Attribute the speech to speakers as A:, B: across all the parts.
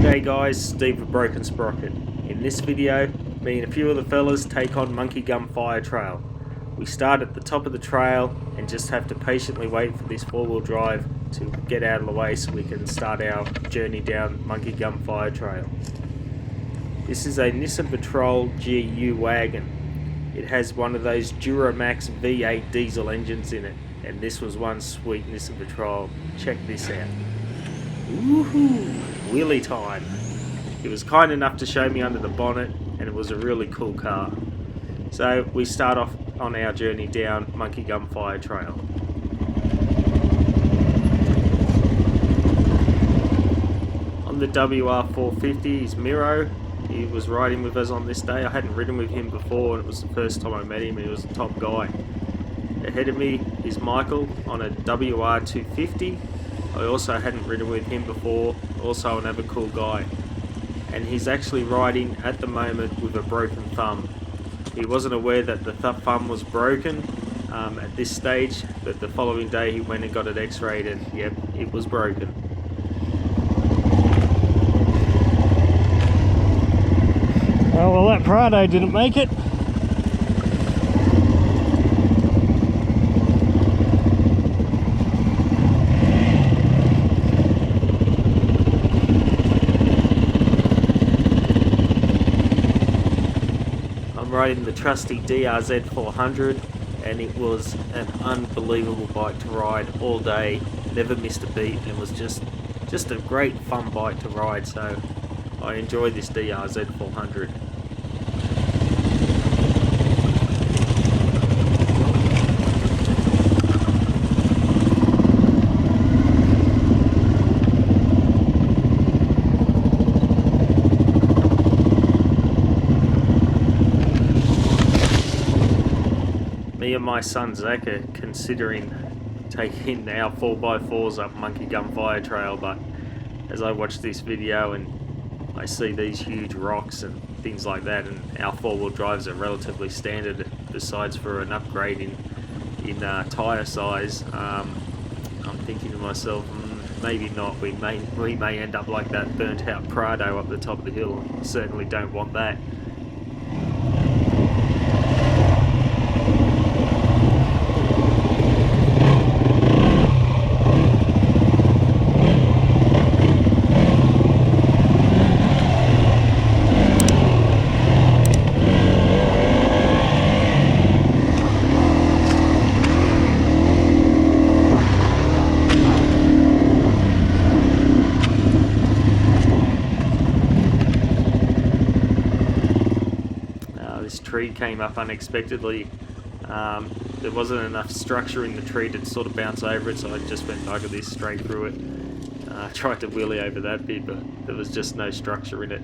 A: G'day guys, Steve with Broken Sprocket. In this video, me and a few of the fellas take on Monkey Gum Fire Trail. We start at the top of the trail and just have to patiently wait for this four-wheel drive to get out of the way so we can start our journey down Monkey Gum Fire Trail. This is a Nissan Patrol GU wagon. It has one of those Duramax V8 diesel engines in it, and this was one sweet Nissan Patrol. Check this out. Woohoo! Wheelie time. It was kind enough to show me under the bonnet, and it was a really cool car. So we start off on our journey down Monkey Gum Fire Trail. On the WR450 is Miro. He was riding with us on this day. I hadn't ridden with him before, and it was the first time I met him, and he was a top guy. Ahead of me is Michael on a WR250. I also hadn't ridden with him before, also another cool guy. And he's actually riding at the moment with a broken thumb. He wasn't aware that the thumb was broken at this stage, but the following day he went and got it x-rayed and yep, it was broken.
B: Oh well, that Prado didn't make it.
A: I'm riding the trusty DRZ400, and it was an unbelievable bike to ride all day. Never missed a beat, and was just a great fun bike to ride. So I enjoy this DRZ400. Me and my son Zach are considering taking our 4x4s up Monkey Gum Fire Trail, but as I watch this video and I see these huge rocks and things like that, and our four-wheel drives are relatively standard besides for an upgrade in tyre size, I'm thinking to myself, maybe not. We may end up like that burnt out Prado up the top of the hill. I certainly don't want that. This tree came up unexpectedly. There wasn't enough structure in the tree to sort of bounce over it, so I just went bugger this straight through it. Tried to wheelie over that bit, but there was just no structure in it.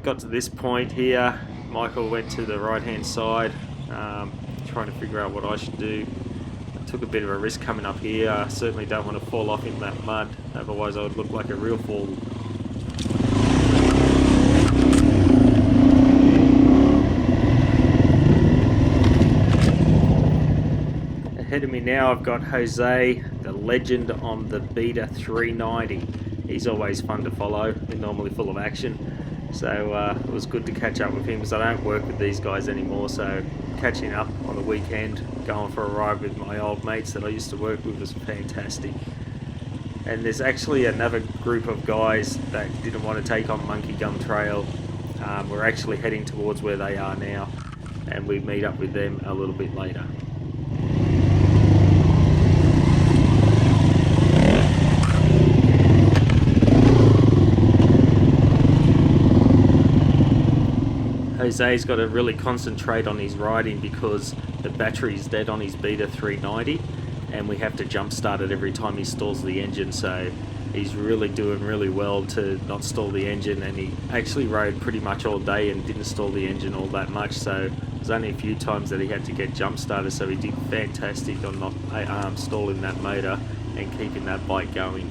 A: Got to this point here. Michael went to the right hand side, trying to figure out what I should do. I took a bit of a risk coming up here. I certainly don't want to fall off in that mud, otherwise I would look like a real fool. Ahead of me now I've got Jose, the legend on the Beta 390. He's always fun to follow, they're normally full of action. So it was good to catch up with him because I don't work with these guys anymore, so catching up on the weekend, going for a ride with my old mates that I used to work with was fantastic. And there's actually another group of guys that didn't want to take on Monkey Gum Trail. We're actually heading towards where they are now, and we meet up with them a little bit later. Jose's got to really concentrate on his riding because the battery's dead on his Beta 390, and we have to jump start it every time he stalls the engine, so he's really doing really well to not stall the engine, and he actually rode pretty much all day and didn't stall the engine all that much, so there's only a few times that he had to get jump started, so he did fantastic on not stalling that motor and keeping that bike going.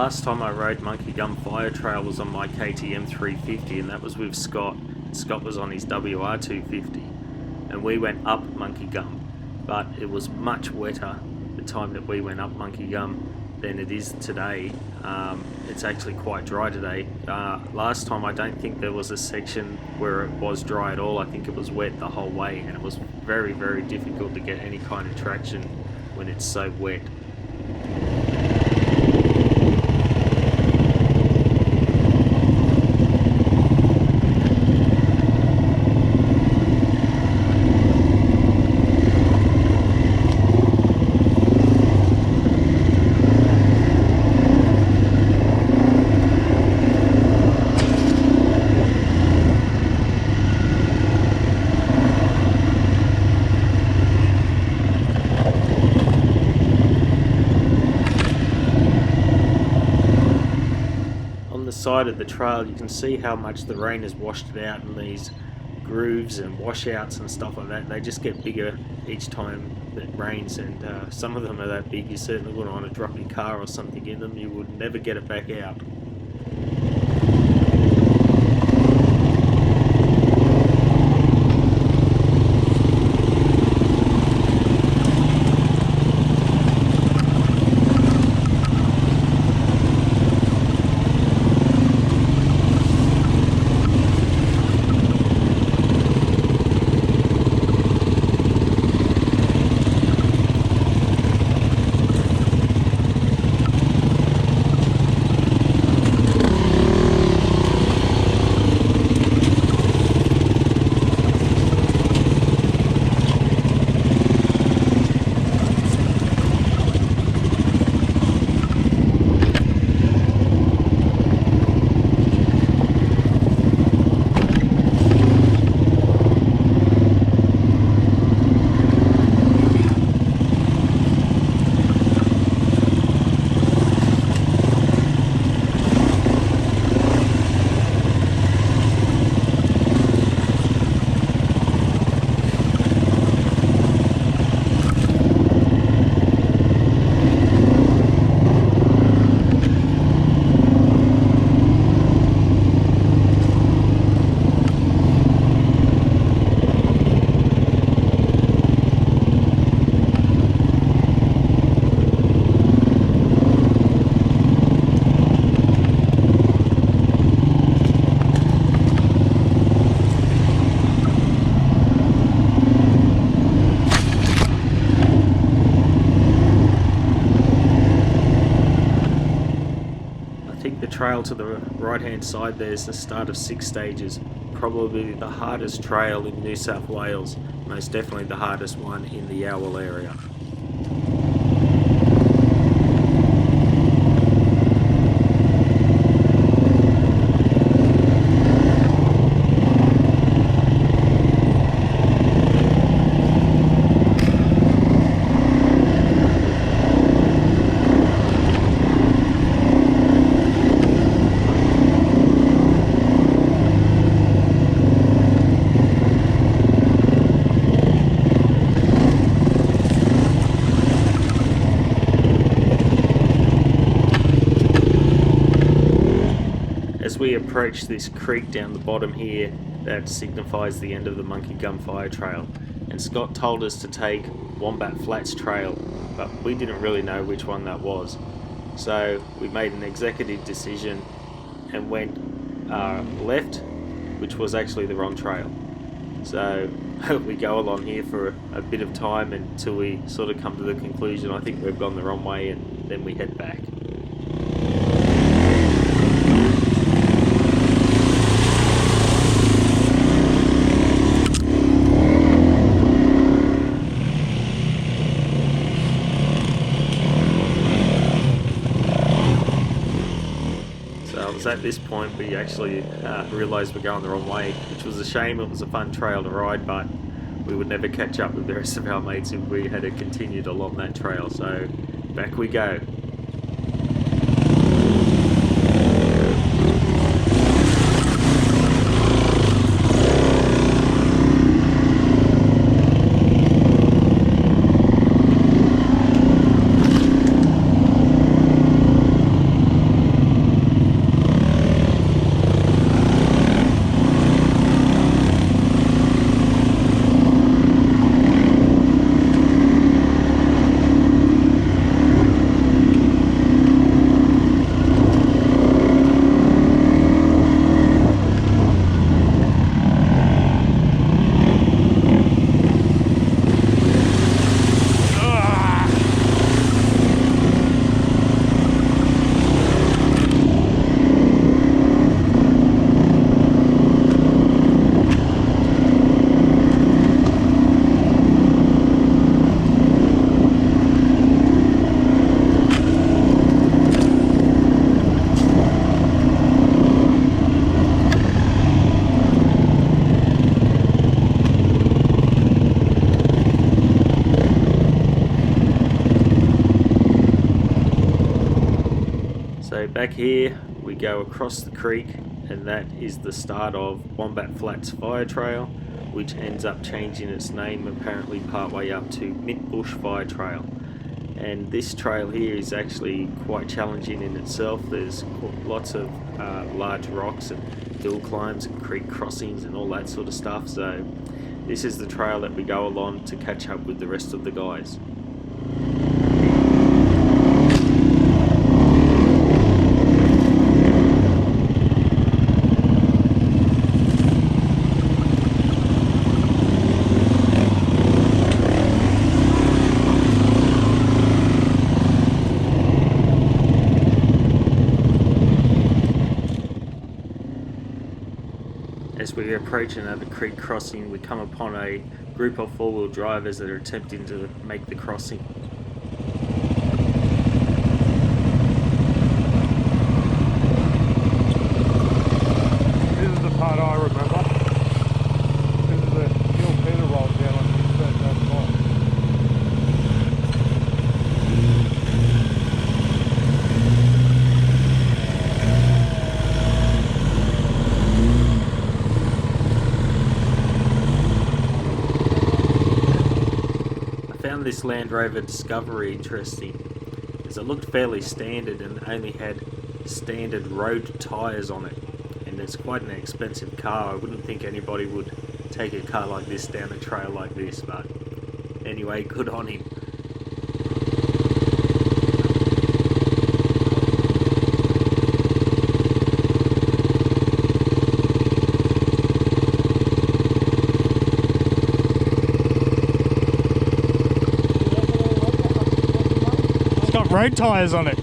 A: last time I rode Monkey Gum Fire Trail was on my KTM 350, and that was with Scott. Scott was on his WR250, and we went up Monkey Gum, but it was much wetter the time that we went up Monkey Gum than it is today. It's actually quite dry today. Last time I don't think there was a section where it was dry at all. I think it was wet the whole way, and it was very, very difficult to get any kind of traction when it's so wet. Side of the trail, you can see how much the rain has washed it out in these grooves and washouts and stuff like that. They just get bigger each time it rains, and some of them are that big you certainly wouldn't want to drop your car or something in them. You would never get it back out. Trail to the right hand side there is the start of 6 stages, probably the hardest trail in New South Wales, most definitely the hardest one in the Owl area. As we approach this creek down the bottom here, that signifies the end of the Monkey Gum Fire Trail, and Scott told us to take Wombat Flats Trail, but we didn't really know which one that was, so we made an executive decision and went left, which was actually the wrong trail. So we go along here for a bit of time until we sort of come to the conclusion I think we've gone the wrong way, and then we head back. At this point we actually realised we're going the wrong way, which was a shame. It was a fun trail to ride, but we would never catch up with the rest of our mates if we had continued along that trail, so back we go. back here we go across the creek, and that is the start of Wombat Flats Fire Trail, which ends up changing its name apparently partway up to Mint Bush Fire Trail. And this trail here is actually quite challenging in itself. There's lots of large rocks and hill climbs and creek crossings and all that sort of stuff, so this is the trail that we go along to catch up with the rest of the guys. As we approach another creek crossing, we come upon a group of four-wheel drivers that are attempting to make the crossing.
B: This is the part I remember. This is the hill Peter rolled down on his first time.
A: This Land Rover Discovery interesting, as it looked fairly standard and only had standard road tyres on it, and it's quite an expensive car. I wouldn't think anybody would take a car like this down a trail like this, but anyway, good on him.
B: Road tyres on it.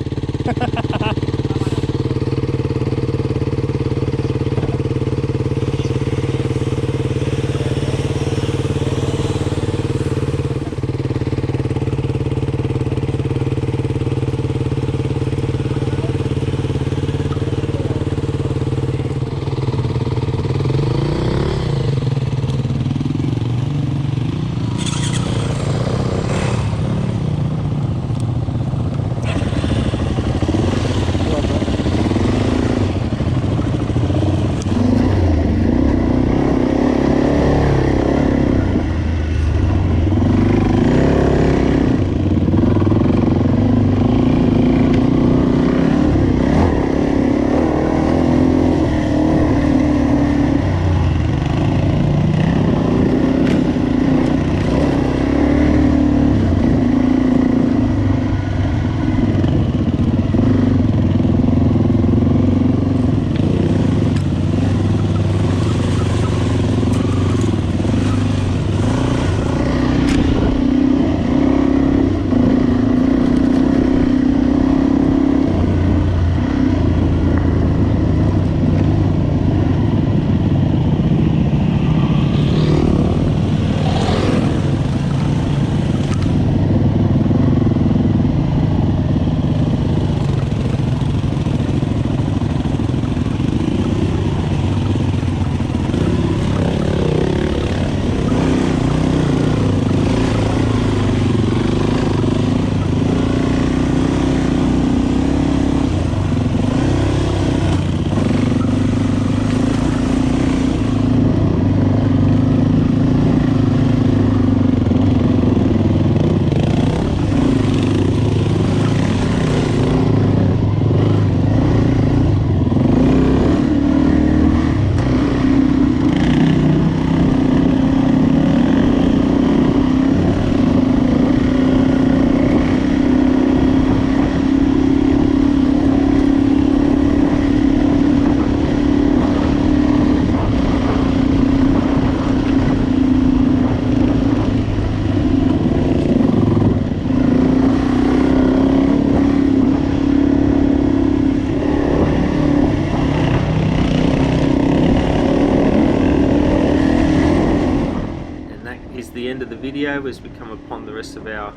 A: the end of the video as we come upon the rest of our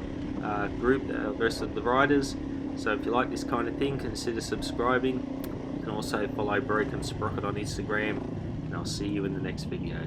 A: group, the rest of the riders. So if you like this kind of thing, consider subscribing. You can also follow Broken Sprocket on Instagram, and I'll see you in the next video.